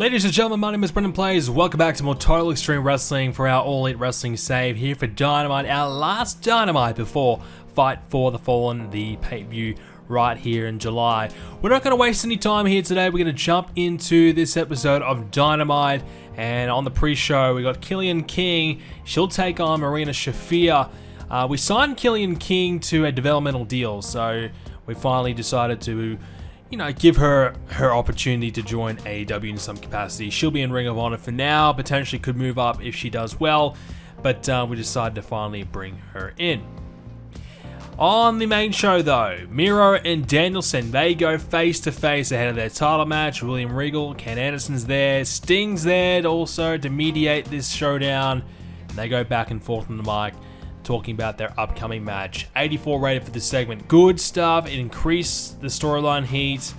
Ladies and gentlemen, my name is Brendan Plays. Welcome back to more Total Extreme Wrestling for our All Elite Wrestling save here for Dynamite, our last Dynamite before Fight for the Fallen, the pay-per-view right here in July. We're not going to waste any time here today. We're going to jump into this episode of Dynamite, and on the pre-show we got Killian King. She'll take on Marina Shafir. We signed Killian King to a developmental deal, so we finally decided to give her opportunity to join AEW in some capacity. She'll be in Ring of Honor for now, potentially could move up if she does well, but we decided to finally bring her in. On the main show though, Miro and Danielson, they go face to face ahead of their title match. William Regal, Ken Anderson's there, Sting's there also to mediate this showdown. And they go back and forth on the mic, talking about their upcoming match. 84 rated for this segment. Good stuff. It increased the storyline heat.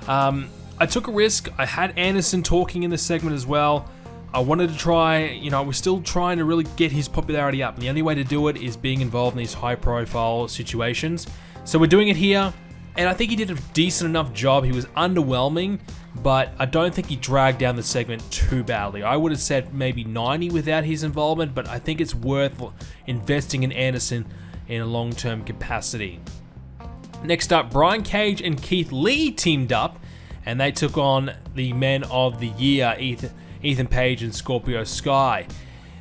I took a risk. I had Anderson talking in this segment as well. I wanted to try, we're still trying to really get his popularity up. And the only way to do it is being involved in these high profile situations. So we're doing it here. And I think he did a decent enough job. He was underwhelming, but I don't think he dragged down the segment too badly. I would have said maybe 90 without his involvement, but I think it's worth investing in Anderson in a long-term capacity. Next up, Brian Cage and Keith Lee teamed up, and they took on the Men of the Year, Ethan Page and Scorpio Sky.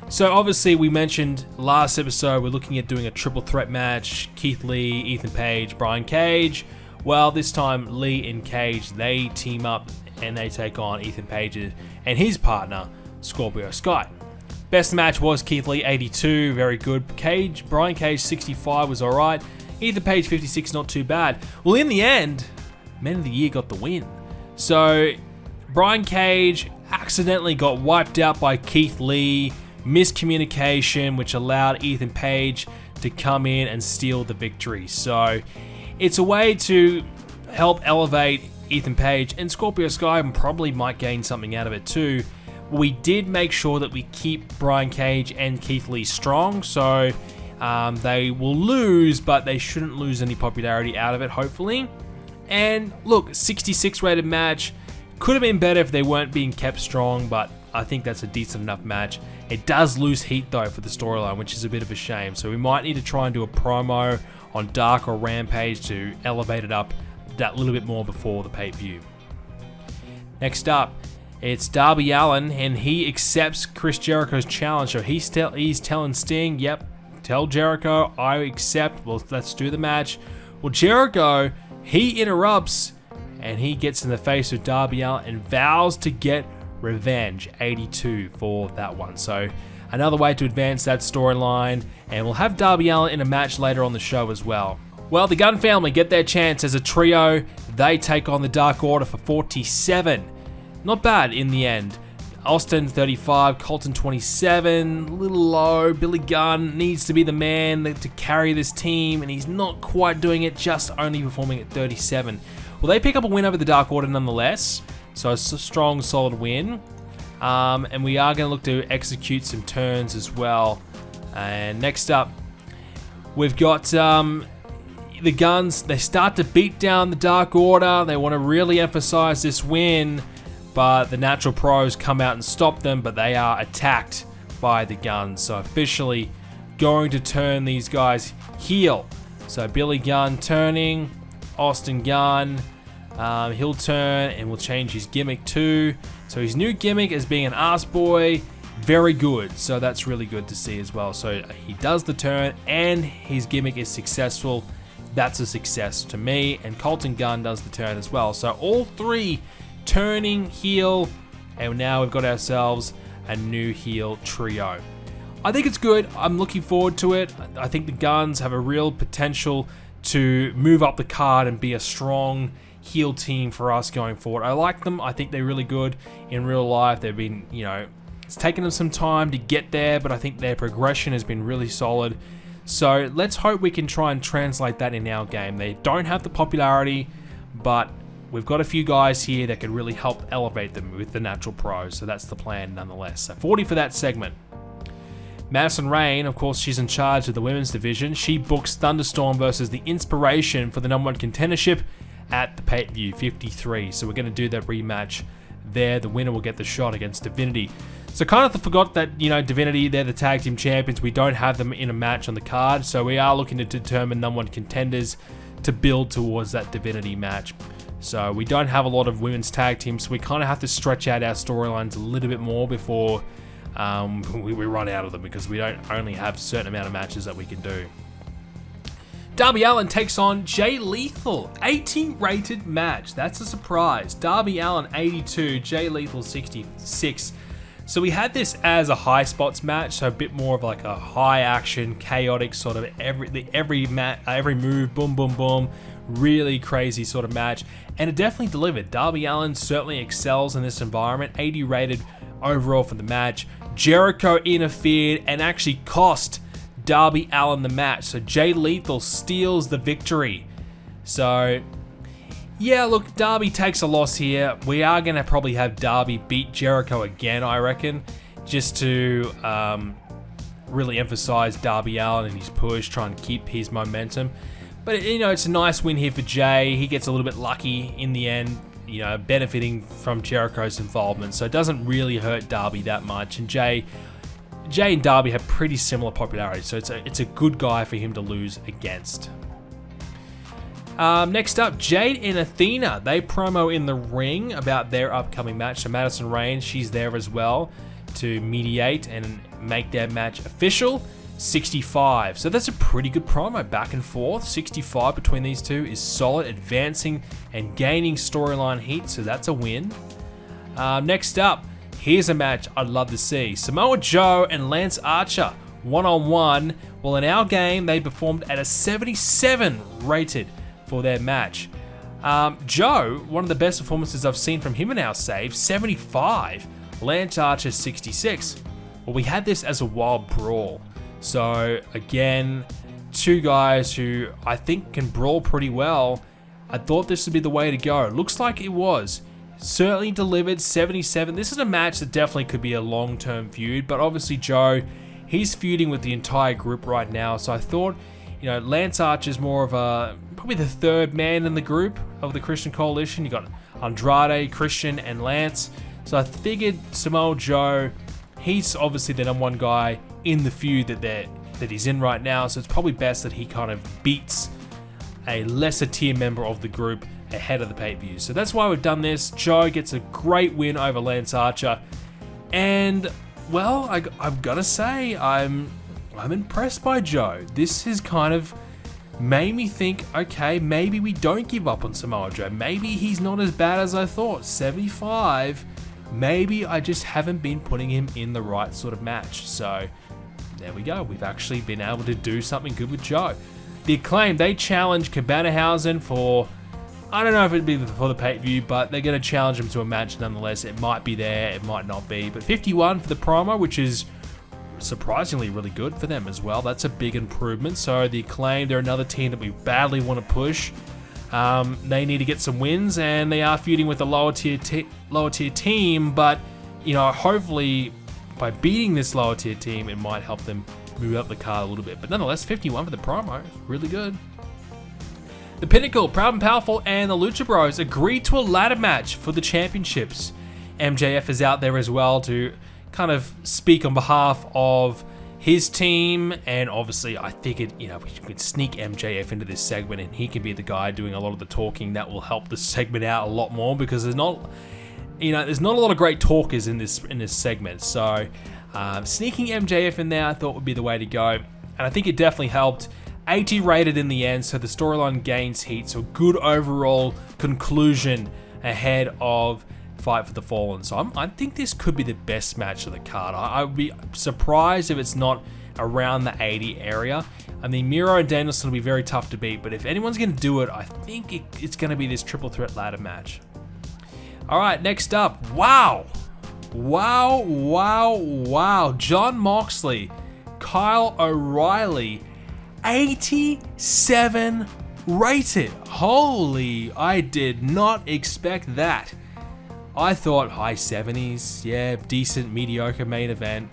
So obviously we mentioned last episode we're looking at doing a triple threat match, Keith Lee, Ethan Page, Brian Cage. Well, this time Lee and Cage, they team up and they take on Ethan Page and his partner, Scorpio Sky. Best match was Keith Lee, 82, very good. Brian Cage, 65 was alright. Ethan Page, 56, not too bad. Well, in the end, Men of the Year got the win. So, Brian Cage accidentally got wiped out by Keith Lee. Miscommunication, which allowed Ethan Page to come in and steal the victory. So, it's a way to help elevate Ethan Page, and Scorpio Sky probably might gain something out of it too. We did make sure that we keep Brian Cage and Keith Lee strong, so they will lose, but they shouldn't lose any popularity out of it, hopefully. And look, 66 rated match. Could have been better if they weren't being kept strong, but I think that's a decent enough match. It does lose heat though for the storyline, which is a bit of a shame. So we might need to try and do a promo on Dark or Rampage to elevate it up that little bit more before the pay-per-view. Next up, it's Darby Allin, and he accepts Chris Jericho's challenge. So he's telling Sting, yep, tell Jericho, I accept, well, let's do the match. Well, Jericho, he interrupts, and he gets in the face of Darby Allin and vows to get revenge. 82 for that one. So another way to advance that storyline, and we'll have Darby Allin in a match later on the show as well. Well, the Gunn family get their chance as a trio. They take on the Dark Order for 47. Not bad in the end. Austin 35, Colton 27, a little low. Billy Gunn needs to be the man to carry this team, and he's not quite doing it, just only performing at 37. Well, they pick up a win over the Dark Order nonetheless, so it's a strong, solid win. And we are going to look to execute some turns as well. And next up, we've got the Guns. They start to beat down the Dark Order. They want to really emphasize this win, but the Natural Pros come out and stop them, but they are attacked by the Guns. So officially going to turn these guys heel. So Billy Gunn turning, Austin Gunn, he'll turn and will change his gimmick too. So his new gimmick is being an ass boy, very good. So that's really good to see as well. So he does the turn and his gimmick is successful. That's a success to me. And Colton Gunn does the turn as well. So all three turning heel, and now we've got ourselves a new heel trio. I think it's good. I'm looking forward to it. I think the Guns have a real potential to move up the card and be a strong heel team for us going forward. I like them. I think they're really good in real life. They've been, it's taken them some time to get there, but I think their progression has been really solid. So let's hope we can try and translate that in our game. They don't have the popularity, but we've got a few guys here that could really help elevate them with the Natural Pros. So that's the plan nonetheless. So 40 for that segment. Madison Rayne, of course, she's in charge of the women's division. She books Thunderstorm versus the Inspiration for the #1 contendership at the pay-per-view 53. So we're going to do that rematch there, the winner will get the shot against Divinity. So kind of forgot that, Divinity, they're the tag team champions. We don't have them in a match on the card, so we are looking to determine number one contenders to build towards that Divinity match. So we don't have a lot of women's tag teams, so we kind of have to stretch out our storylines a little bit more before we run out of them, because we don't only have a certain amount of matches that we can do. Darby Allin takes on Jay Lethal, 80 rated match. That's a surprise. Darby Allin 82, Jay Lethal 66. So we had this as a high spots match, so a bit more of like a high action, chaotic sort of every move, boom, boom, boom, really crazy sort of match, and it definitely delivered. Darby Allin certainly excels in this environment. 80 rated overall for the match. Jericho interfered and actually cost Darby Allin the match, so Jay Lethal steals the victory. So yeah, look, Darby takes a loss here. We are going to probably have Darby beat Jericho again, I reckon, just to really emphasize Darby Allin and his push, try and keep his momentum. But, it's a nice win here for Jay. He gets a little bit lucky in the end, benefiting from Jericho's involvement. So it doesn't really hurt Darby that much. And Jay and Darby have pretty similar popularity, so it's a good guy for him to lose against. Next up, Jade and Athena. They promo in the ring about their upcoming match. So Madison Rayne, she's there as well to mediate and make their match official. 65. So that's a pretty good promo, back and forth. 65 between these two is solid, advancing and gaining storyline heat, so that's a win. Next up, here's a match I'd love to see. Samoa Joe and Lance Archer, one-on-one. Well, in our game, they performed at a 77 rated for their match. Joe, one of the best performances I've seen from him in our save, 75. Lance Archer, 66. Well, we had this as a wild brawl. So, again, two guys who I think can brawl pretty well. I thought this would be the way to go. Looks like it was. Certainly delivered, 77. This is a match that definitely could be a long-term feud, but obviously Joe, he's feuding with the entire group right now, so I thought, Lance Archer's more of probably the third man in the group of the Christian Coalition. You got Andrade, Christian, and Lance. So I figured Samoa Joe, he's obviously the number one guy in the feud that he's in right now, so it's probably best that he kind of beats a lesser tier member of the group ahead of the pay-per-view. So that's why we've done this. Joe gets a great win over Lance Archer, and well, I've got to say, I'm impressed by Joe. This has kind of made me think, okay, maybe we don't give up on Samoa Joe. Maybe he's not as bad as I thought. 75. Maybe I just haven't been putting him in the right sort of match. So there we go. We've actually been able to do something good with Joe. The Acclaimed, they challenge Cabanahausen for, I don't know if it'd be for the pay-per-view, but they're going to challenge him to a match nonetheless. It might be there, it might not be. But 51 for the promo, which is surprisingly really good for them as well. That's a big improvement. So the Acclaimed, they're another team that we badly want to push. They need to get some wins, and they are feuding with a lower tier team, but hopefully by beating this lower tier team, it might help them move up the card a little bit. But nonetheless, 51 for the promo, really good. The Pinnacle, Proud and Powerful, and the Lucha Bros agreed to a ladder match for the championships. MJF is out there as well to kind of speak on behalf of his team, and obviously I figured, we could sneak MJF into this segment and he can be the guy doing a lot of the talking. That will help the segment out a lot more, because there's not a lot of great talkers in this segment. So sneaking MJF in there I thought would be the way to go, and I think it definitely helped. 80 rated in the end, so the storyline gains heat, so good overall conclusion ahead of Fight for the Fallen. So I think this could be the best match of the card. I would be surprised if it's not around the 80 area. I mean, Miro and Danielson will be very tough to beat, but if anyone's going to do it, I think it's going to be this triple threat ladder match. All right, next up, wow. Jon Moxley, Kyle O'Reilly, 87 rated. Holy, I did not expect that. I thought high 70s, yeah, decent, mediocre main event,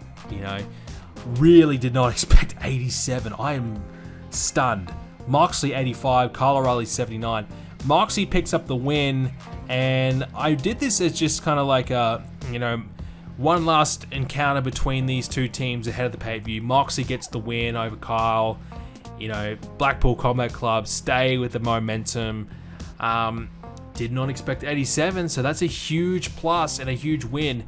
really did not expect 87. I am stunned. Moxley 85, Kyle O'Reilly 79. Moxley picks up the win And I did this as just kind of like a, one last encounter between these two teams ahead of the pay-per-view. Moxley gets the win over Kyle. Blackpool Combat Club stay with the momentum. Did not expect 87, so that's a huge plus and a huge win.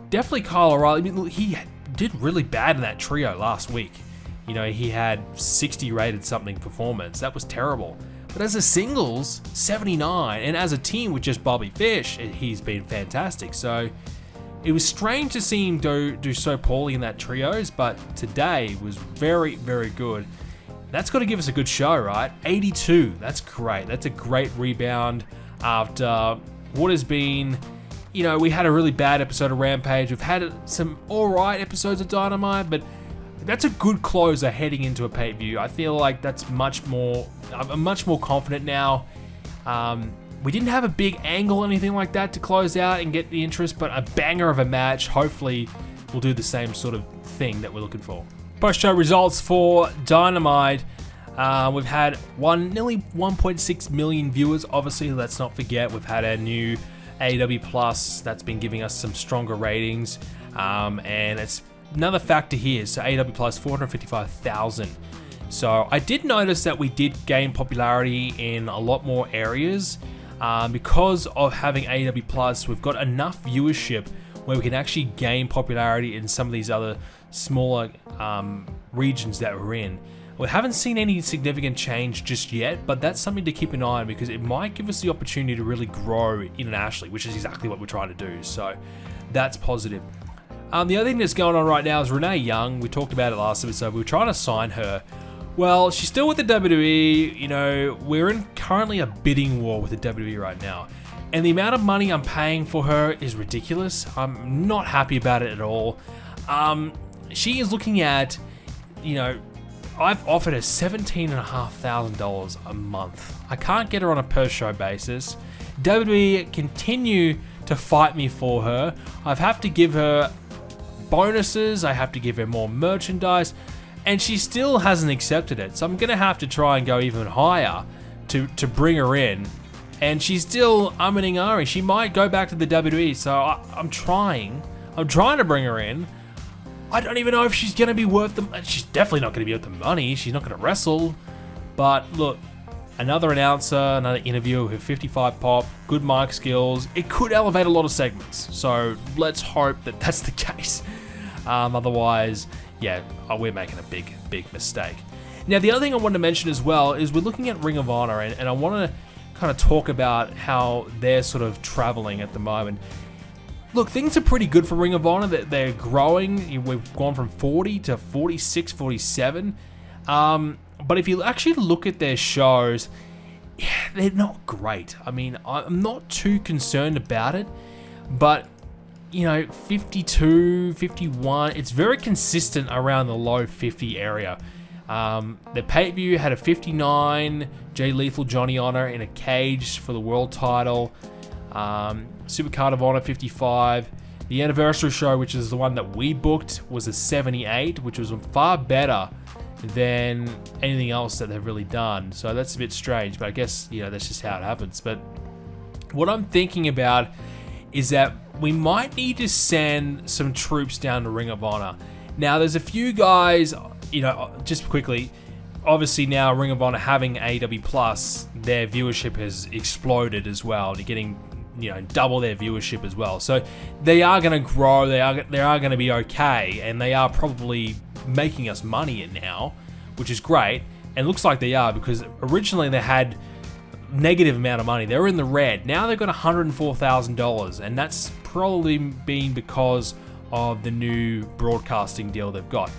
Definitely Kyle O'Reilly. I mean, he did really bad in that trio last week. He had 60 rated something performance. That was terrible. But as a singles, 79, and as a team with just Bobby Fish, he's been fantastic. So it was strange to see him do so poorly in that trios, but today was very, very good. That's got to give us a good show, right? 82, that's great. That's a great rebound after what has been, we had a really bad episode of Rampage. We've had some alright episodes of Dynamite, but that's a good closer heading into a pay-per-view. I feel like I'm much more confident now. We didn't have a big angle or anything like that to close out and get the interest, but a banger of a match. Hopefully we'll do the same sort of thing that we're looking for. Post-show results for Dynamite. We've had nearly 1.6 million viewers. Obviously, let's not forget we've had our new AEW Plus that's been giving us some stronger ratings. And it's another factor here. So AEW Plus, 455,000. So I did notice that we did gain popularity in a lot more areas. Because of having AEW Plus, we've got enough viewership where we can actually gain popularity in some of these other smaller regions that we're in. We haven't seen any significant change just yet, but that's something to keep an eye on because it might give us the opportunity to really grow internationally, which is exactly what we're trying to do. So that's positive. The other thing that's going on right now is Renee Young. We talked about it last episode. We were trying to sign her. Well, she's still with the WWE. We're in currently a bidding war with the WWE right now. And the amount of money I'm paying for her is ridiculous. I'm not happy about it at all. She is looking at, I've offered her $17,500 a month. I can't get her on a per show basis. WWE continue to fight me for her. I have to give her bonuses. I have to give her more merchandise. And she still hasn't accepted it. So I'm going to have to try and go even higher to bring her in. And she's still umming and ahhing. She might go back to the WWE. So I'm trying to bring her in. I don't even know if she's going to be worth the... She's definitely not going to be worth the money. She's not going to wrestle. But look, another announcer, another interviewer with 55 pop, good mic skills. It could elevate a lot of segments. So let's hope that that's the case. Otherwise, yeah, we're making a big mistake. Now, the other thing I wanted to mention as well is we're looking at Ring of Honor, and I want to kind of talk about how they're sort of traveling at the moment. Look, things are pretty good for Ring of Honor. They're growing. We've gone from 40 to 46, 47. But if you actually look at their shows, yeah, they're not great. I mean, I'm not too concerned about it. But, 52, 51, it's very consistent around the low 50 area. The pay-per-view had a 59, Jay Lethal, Johnny Honor in a cage for the world title. Supercard of Honor 55. The anniversary show, which is the one that we booked, was a 78, which was far better than anything else that they've really done. So that's a bit strange, but I guess, that's just how it happens. But what I'm thinking about is that we might need to send some troops down to Ring of Honor. Now, there's a few guys, just quickly, obviously now Ring of Honor having AEW Plus, their viewership has exploded as well. They're getting double their viewership as well. So they are going to grow. They are going to be okay, and they are probably making us money now, which is great. And it looks like they are, because originally they had negative amount of money. They were in the red. Now they've got $104,000, and that's probably been because of the new broadcasting deal they've got.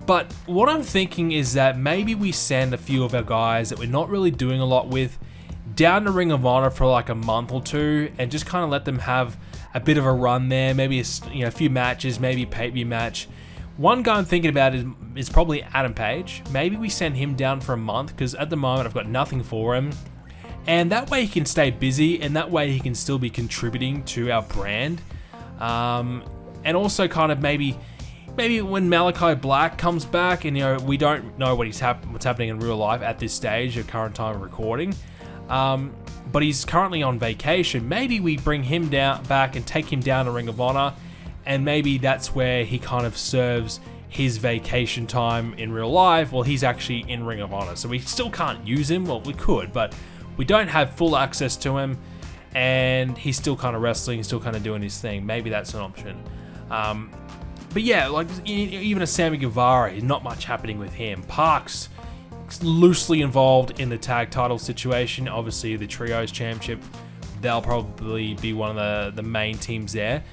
But what I'm thinking is that maybe we send a few of our guys that we're not really doing a lot with down to Ring of Honor for like a month or two, and just kind of let them have a bit of a run there. Maybe a few matches, maybe a pay-per-view match. One guy I'm thinking about is probably Adam Page. Maybe we send him down for a month, because at the moment I've got nothing for him. And that way he can stay busy, and that way he can still be contributing to our brand. And also kind of maybe when Malachi Black comes back, and we don't know what's happening in real life at this stage, at current time of recording. but he's currently on vacation. Maybe we bring him back and take him down to Ring of Honor, and maybe that's where he kind of serves his vacation time in real life. Well, he's actually in Ring of Honor, so we still can't use him. Well, we could, but we don't have full access to him, and he's still kind of wrestling, still kind of doing his thing. Maybe that's an option. But yeah, like even a Sammy Guevara, not much happening with him. Park's loosely involved in the tag title situation. Obviously, the Trios Championship, they'll probably be one of the main teams there.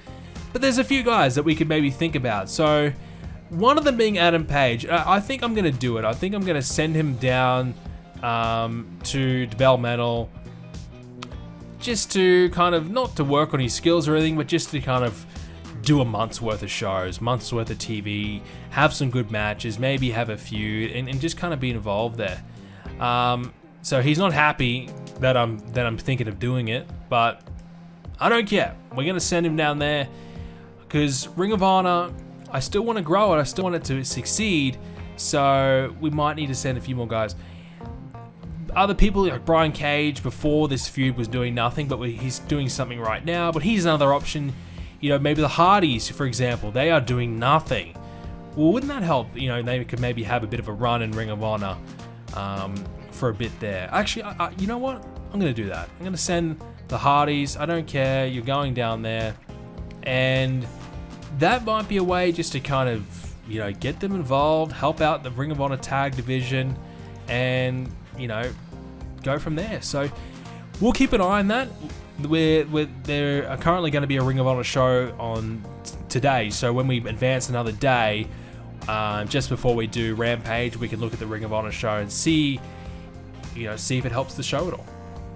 But there's a few guys that we could maybe think about. So one of them being Adam Page. I think I'm going to do it. I think I'm going to send him down to developmental, just to kind of, not to work on his skills or anything, but just to kind of do a month's worth of shows, month's worth of TV, have some good matches, maybe have a feud, and just kind of be involved there. So he's not happy that I'm thinking of doing it, but I don't care. We're gonna send him down there because Ring of Honor, I still want to grow it. I still want it to succeed. So we might need to send a few more guys. Other people like Brian Cage before this feud was doing nothing, but he's doing something right now. But here's another option. You know, maybe the Hardys, for example, they are doing nothing. Well, wouldn't that help? You know, they could maybe have a bit of a run in Ring of Honor for a bit there. Actually, you know what? I'm going to do that. I'm going to send the Hardys. I don't care. You're going down there. And that might be a way just to kind of, you know, get them involved, help out the Ring of Honor tag division, and, you know, go from there. So we'll keep an eye on that. There are currently going to be a Ring of Honor show on today, so when we advance another day, just before we do Rampage, we can look at the Ring of Honor show and see if it helps the show at all.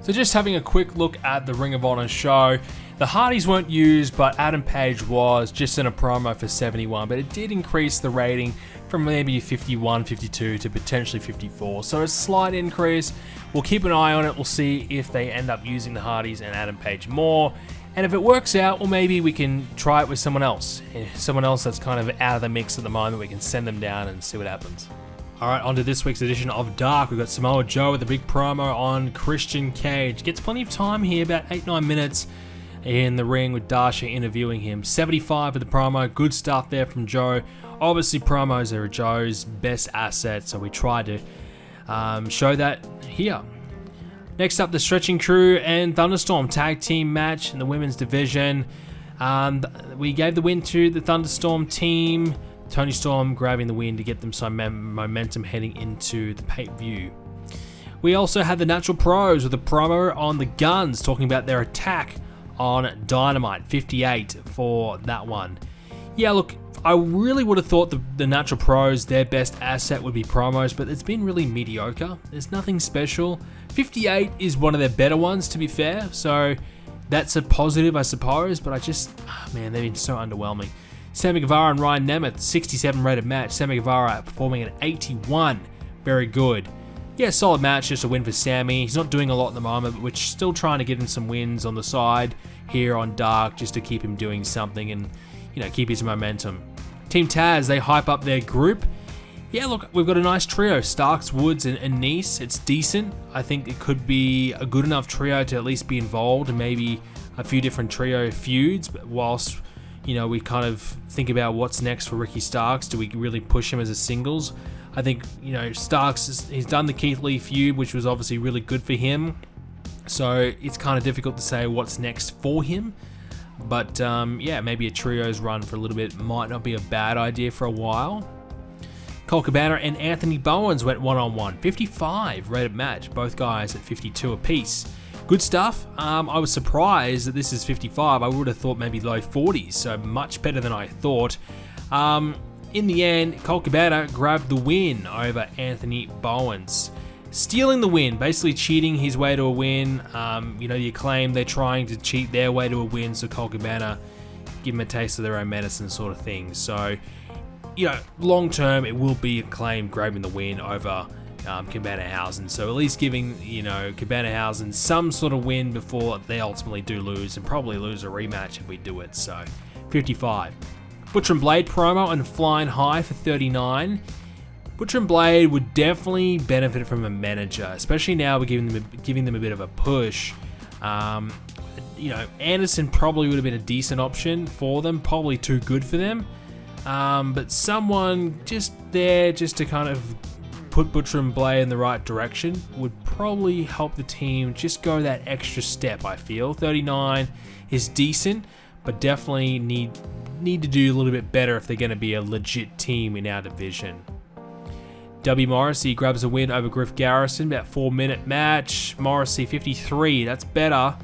So just having a quick look at the Ring of Honor show, the Hardys weren't used, but Adam Page was just in a promo for 71, but it did increase the rating from maybe 51, 52 to potentially 54, so a slight increase. We'll keep an eye on it. We'll see if they end up using the Hardys and Adam Page more, and if it works out, well, maybe we can try it with someone else that's kind of out of the mix at the moment. We can send them down and see what happens. Alright, on to this week's edition of Dark. We've got Samoa Joe with a big promo on Christian Cage. Gets plenty of time here, about 8-9 minutes in the ring with Dasha interviewing him. 75 for the promo, good stuff there from Joe. Obviously, promos are Joe's best asset, so we try to show that here. Next up, the Stretching Crew and Thunderstorm tag team match in the women's division. We gave the win to the Thunderstorm team. Toni Storm grabbing the win to get them some momentum heading into the pay-per-view. We also had the Natural Pros with a promo on the Guns, talking about their attack on Dynamite. 58 for that one. Yeah, look, I really would have thought the Natural Pros, their best asset would be promos, but it's been really mediocre. There's nothing special. 58 is one of their better ones, to be fair, so that's a positive, I suppose, but they've been so underwhelming. Sammy Guevara and Ryan Nemeth, 67 rated match. Sammy Guevara performing at 81. Very good. Yeah, solid match, just a win for Sammy. He's not doing a lot at the moment, but we're still trying to get him some wins on the side here on Dark just to keep him doing something and, keep his momentum. Team Taz, they hype up their group. Yeah, look, we've got a nice trio. Starks, Woods, and Nice. It's decent. I think it could be a good enough trio to at least be involved and maybe a few different trio feuds, but whilst we kind of think about what's next for Ricky Starks. Do we really push him as a singles? I think, Starks, he's done the Keith Lee feud, which was obviously really good for him. So it's kind of difficult to say what's next for him. But maybe a trios run for a little bit might not be a bad idea for a while. Colt Cabana and Anthony Bowens went one-on-one. 55 rated match, both guys at 52 apiece. Good stuff. I was surprised that this is 55. I would have thought maybe low 40s, so much better than I thought. In the end, Colt Cabana grabbed the win over Anthony Bowens. Stealing the win, basically cheating his way to a win. The Acclaimed, they're trying to cheat their way to a win, so Colt Cabana give them a taste of their own medicine sort of thing. So, long term, it will be Acclaimed grabbing the win over Cabanahausen, so at least giving Cabanahausen some sort of win before they ultimately do lose, and probably lose a rematch if we do it. So 55. Butcher and Blade promo and Flying High for 39. Butcher and Blade would definitely benefit from a manager, especially now we're giving them a bit of a push. Anderson probably would have been a decent option for them, probably too good for them. But someone just there just to kind of put Butcher and Blay in the right direction would probably help the team just go that extra step, I feel. 39 is decent, but definitely need to do a little bit better if they're going to be a legit team in our division. W. Morrissey grabs a win over Griff Garrison, about 4-minute match. Morrissey 53, that's better.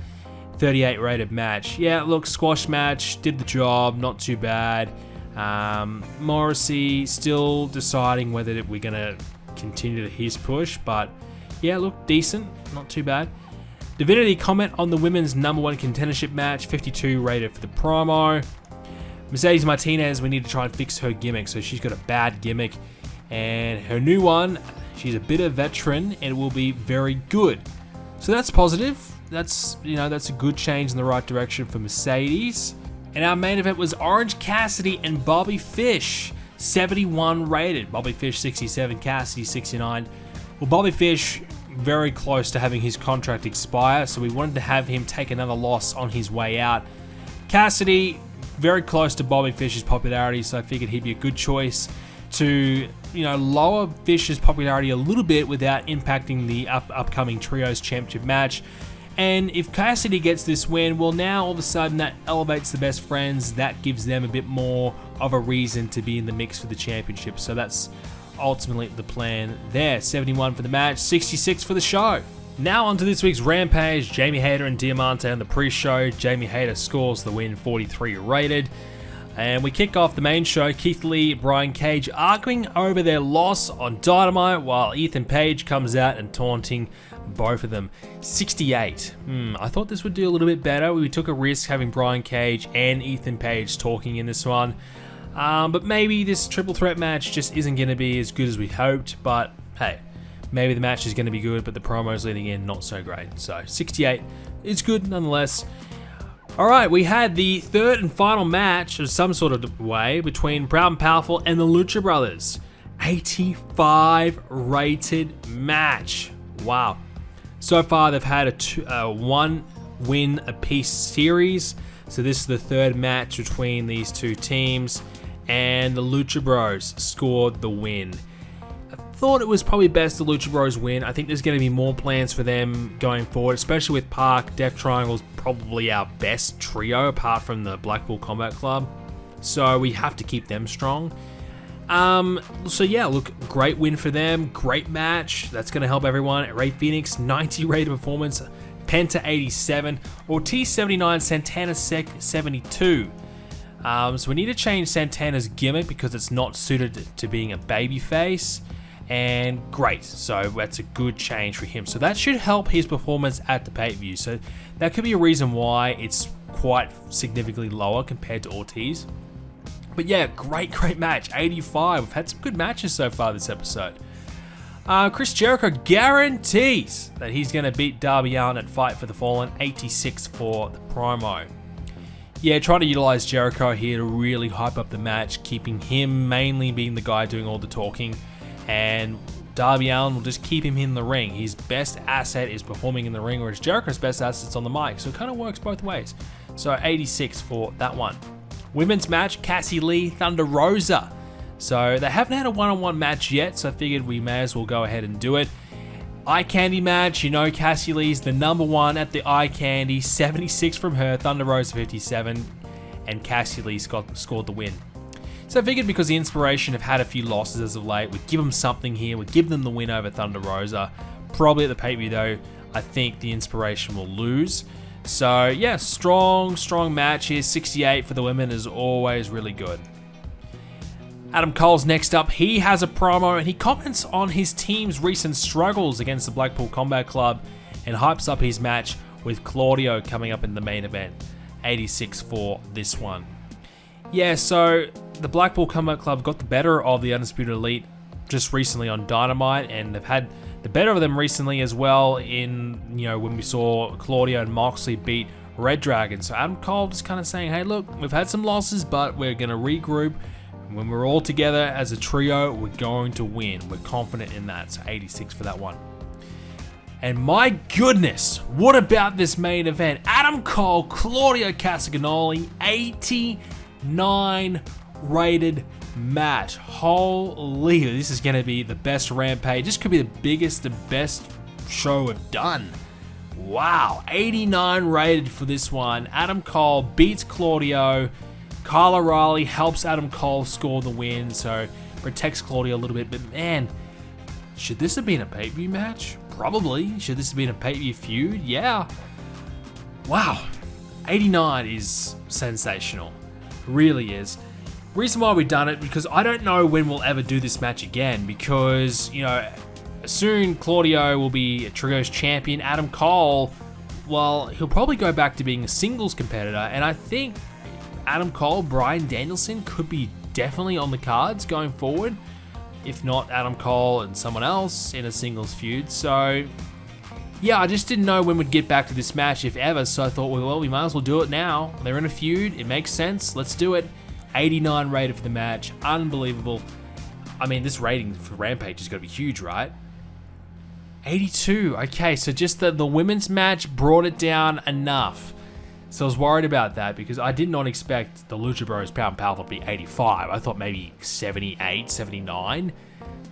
38 rated match. Yeah, look, squash match, did the job, not too bad. Morrissey still deciding whether we're going to continue his push, but yeah, look, decent, not too bad. Divinity comment on the women's #1 contendership match, 52 rated for the promo. Mercedes Martinez, we need to try and fix her gimmick, so she's got a bad gimmick, and her new one, she's a bit of veteran and will be very good. So that's positive. That's a good change in the right direction for Mercedes. And our main event was Orange Cassidy and Bobby Fish, 71 rated. Bobby Fish 67, Cassidy 69. Well, Bobby Fish very close to having his contract expire, so we wanted to have him take another loss on his way out. Cassidy very close to Bobby Fish's popularity, so I figured he'd be a good choice to lower Fish's popularity a little bit without impacting the upcoming Trios Championship match. And if Cassidy gets this win, well, now all of a sudden that elevates the best friends. That gives them a bit more of a reason to be in the mix for the championship. So that's ultimately the plan there. 71 for the match, 66 for the show. Now on to this week's Rampage. Jamie Hayter and Diamante on the pre-show. Jamie Hayter scores the win, 43 rated. And we kick off the main show. Keith Lee, Brian Cage arguing over their loss on Dynamite, while Ethan Page comes out and taunting both of them. 68. I thought this would do a little bit better. We took a risk having Brian Cage and Ethan Page talking in this one. But maybe this triple threat match just isn't going to be as good as we hoped. But hey, maybe the match is going to be good, but the promos leading in, not so great. So 68 is good nonetheless. Alright, we had the third and final match of some sort of way between Proud and Powerful and the Lucha Brothers. 85 rated match. Wow. So far they've had a 1 win apiece series. So this is the third match between these two teams. And the Lucha Bros scored the win. I thought it was probably best the Lucha Bros win. I think there's going to be more plans for them going forward, especially with Park. Death Triangle's probably our best trio apart from the Blackpool Combat Club. So we have to keep them strong. So yeah, look, great win for them. Great match. That's going to help everyone. Ray Phoenix, 90 rated performance. Penta 87. Ortiz 79. Santana 72. So we need to change Santana's gimmick because it's not suited to being a babyface. And great, so that's a good change for him. So that should help his performance at the pay-per-view. So that could be a reason why it's quite significantly lower compared to Ortiz. But yeah, great match, 85. We've had some good matches so far this episode. Chris Jericho guarantees that he's going to beat Darby Allin at Fight for the Fallen, 86 for the promo. Yeah, trying to utilize Jericho here to really hype up the match, keeping him mainly being the guy doing all the talking. And Darby Allin will just keep him in the ring. His best asset is performing in the ring, whereas Jericho's best asset's on the mic. So it kind of works both ways. So 86 for that one. Women's match, Cassie Lee, Thunder Rosa. So they haven't had a one-on-one match yet, so I figured we may as well go ahead and do it. Eye Candy match, Cassie Lee's the #1 at the Eye Candy. 76 from her, Thunder Rosa 57, and Cassie Lee scored the win. So I figured because the Inspiration have had a few losses as of late, we'd give them something here. We'd give them the win over Thunder Rosa. Probably at the pay-per-view though, I think the Inspiration will lose. So yeah, strong match here. 68 for the women is always really good. Adam Cole's next up. He has a promo and he comments on his team's recent struggles against the Blackpool Combat Club and hypes up his match with Claudio coming up in the main event. 86 for this one. Yeah, so the Blackpool Combat Club got the better of the Undisputed Elite just recently on Dynamite, and they've had the better of them recently as well in, when we saw Claudio and Moxley beat Red Dragon. So Adam Cole just kind of saying, hey, look, we've had some losses, but we're going to regroup. When we're all together as a trio, we're going to win. We're confident in that. So 86 for that one. And my goodness, what about this main event? Adam Cole, Claudio Castagnoli, 89 rated match. Holy, this is going to be the best Rampage. This could be the biggest, the best show we've done. Wow, 89 rated for this one. Adam Cole beats Claudio. Kyle O'Reilly helps Adam Cole score the win, so protects Claudio a little bit. But man, should this have been a pay-per-view match? Probably. Should this have been a pay-per-view feud? Yeah. Wow, 89 is sensational. Really is. Reason why we've done it, because I don't know when we'll ever do this match again, because, you know, soon Claudio will be a Trios champion. Adam Cole, well, he'll probably go back to being a singles competitor, and I think Adam Cole, Bryan Danielson could be definitely on the cards going forward, if not Adam Cole and someone else in a singles feud. So yeah, I just didn't know when we'd get back to this match, if ever, so I thought, well, we might as well do it now. They're in a feud, it makes sense, let's do it. 89 rated for the match, unbelievable. I mean, this rating for Rampage is going to be huge, right? 82, okay, so just the women's match brought it down enough. So I was worried about that, because I did not expect the Lucha Bros Power and Powerful to be 85. I thought maybe 78, 79.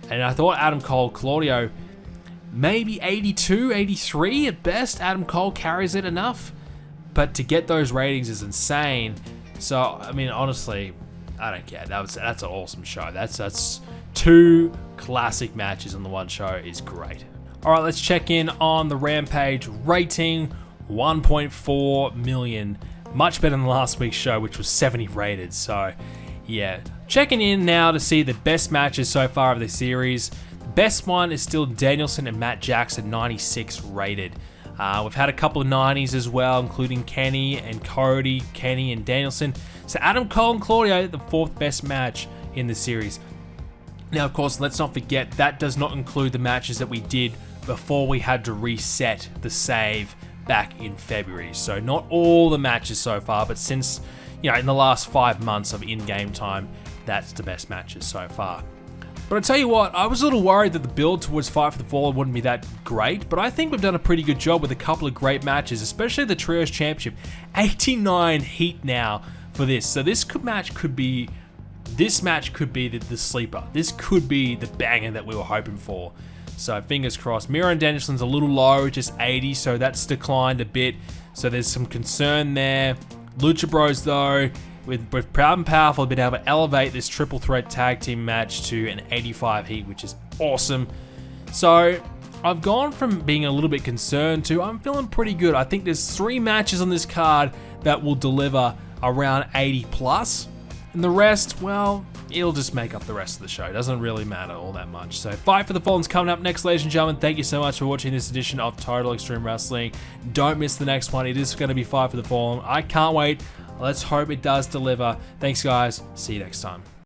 And I thought Adam Cole, Claudio, maybe 82, 83 at best. Adam Cole carries it enough. But to get those ratings is insane. So, I mean, honestly, I don't care. That's an awesome show. That's two classic matches on the one show is great. All right, let's check in on the Rampage rating. 1.4 million. Much better than last week's show, which was 70 rated. So, yeah. Checking in now to see the best matches so far of the series. The best one is still Danielson and Matt Jackson, 96 rated. We've had a couple of 90s as well, including Kenny and Cody, Kenny and Danielson. So Adam Cole and Claudio, the fourth best match in the series. Now, of course, let's not forget, that does not include the matches that we did before we had to reset the save back in February. So not all the matches so far, but since, you know, in the last 5 months of in-game time, that's the best matches so far. But I tell you what, I was a little worried that the build towards Fight for the Fallen wouldn't be that great, but I think we've done a pretty good job with a couple of great matches, especially the Trios Championship. 89 heat now for this. So this match could be the sleeper. This could be the banger that we were hoping for. So fingers crossed. Miro and Danielson's a little low, just 80, so that's declined a bit. So there's some concern there. Lucha Bros, though, with Proud and Powerful, been able to elevate this triple threat tag team match to an 85 heat, which is awesome. So I've gone from being a little bit concerned to I'm feeling pretty good. I think there's 3 matches on this card that will deliver around 80 plus. And the rest, well, it'll just make up the rest of the show. It doesn't really matter all that much. So Fight for the Fallen's coming up next, ladies and gentlemen. Thank you so much for watching this edition of Total Extreme Wrestling. Don't miss the next one. It is going to be Fight for the Fallen. I can't wait. Let's hope it does deliver. Thanks, guys. See you next time.